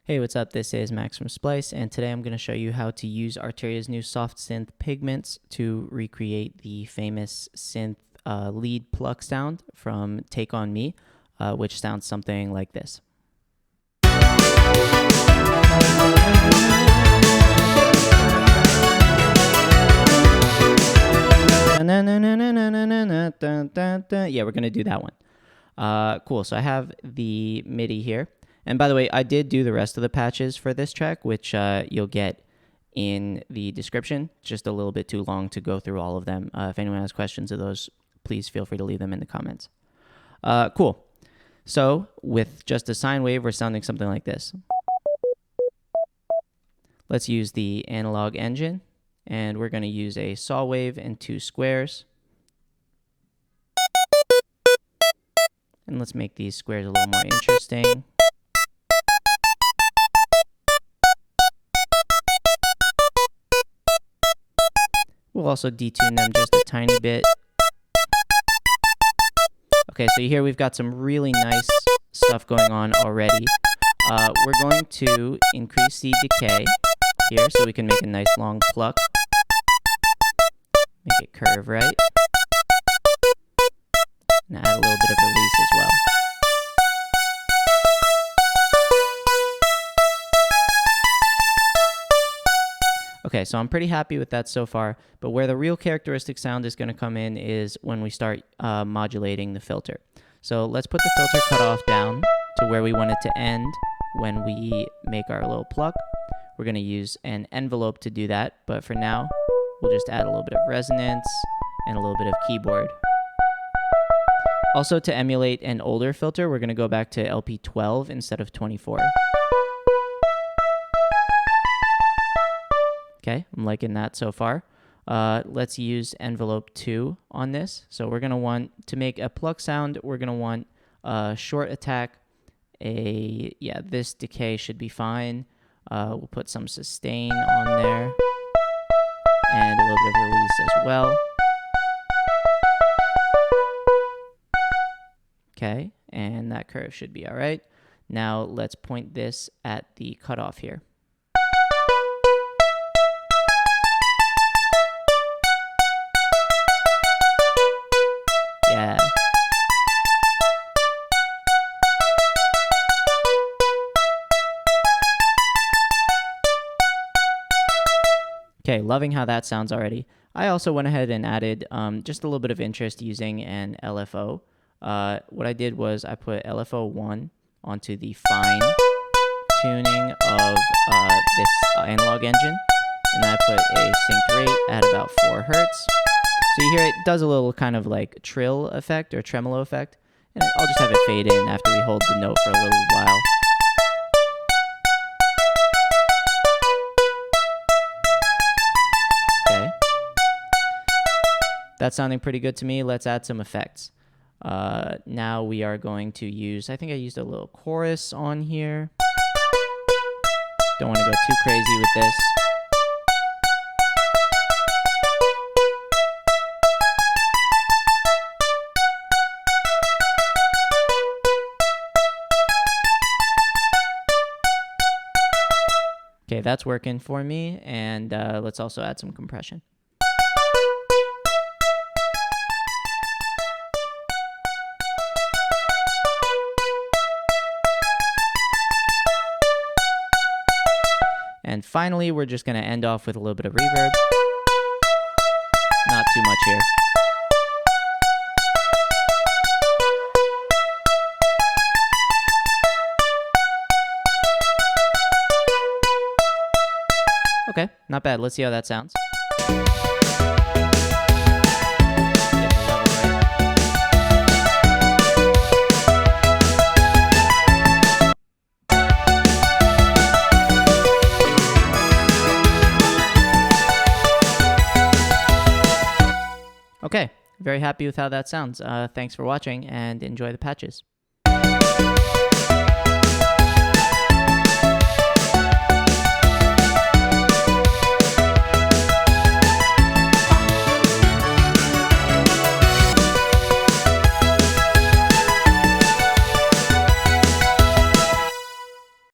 Hey, what's up? This is Max from Splice, and today I'm going to show you how to use Arturia's new soft synth pigments to recreate the famous synth lead pluck sound from Take On Me, which sounds something like this. Yeah, we're going to do that one. Cool, so I have the MIDI here. And by the way, I did do the rest of the patches for this track, which you'll get in the description. Just a little bit too long to go through all of them. If anyone has questions of those, please feel free to leave them in the comments. Cool. So with just a sine wave, we're sounding something like this. Let's use the analog engine, and we're going to use a saw wave and 2 squares. And let's make these squares a little more interesting. We'll also detune them just a tiny bit. Okay, so here we've got some really nice stuff going on already. We're going to increase the decay here so we can make a nice long pluck. Make it curve right. And add a little bit of release as well. Okay, so I'm pretty happy with that so far, but where the real characteristic sound is going to come in is when we start modulating the filter. So let's put the filter cutoff down to where we want it to end when we make our little pluck. We're going to use an envelope to do that, but for now, we'll just add a little bit of resonance and a little bit of keyboard. Also, to emulate an older filter, we're going to go back to LP12 instead of 24. Okay, I'm liking that so far. Let's use envelope 2 on this. So we're going to want, to make a pluck sound, we're going to want a short attack. This decay should be fine. We'll put some sustain on there. And a little bit of release as well. Okay, and that curve should be all right. Now let's point this at the cutoff here. Yeah. Okay, loving how that sounds already. I also went ahead and added just a little bit of interest using an LFO. What I did was I put LFO 1 onto the fine tuning of this analog engine, and I put a synced rate at about 4 Hertz. So you hear it does a little kind of like trill effect or tremolo effect, and I'll just have it fade in after we hold the note for a little while. Okay. That's sounding pretty good to me. Let's add some effects. Now we are going to use, I think I used a little chorus on here. Don't want to go too crazy with this. Okay, that's working for me, and let's also add some compression. And finally, we're just going to end off with a little bit of reverb. Not too much here. Okay, not bad. Let's see how that sounds. Okay, very happy with how that sounds. Thanks for watching and enjoy the patches.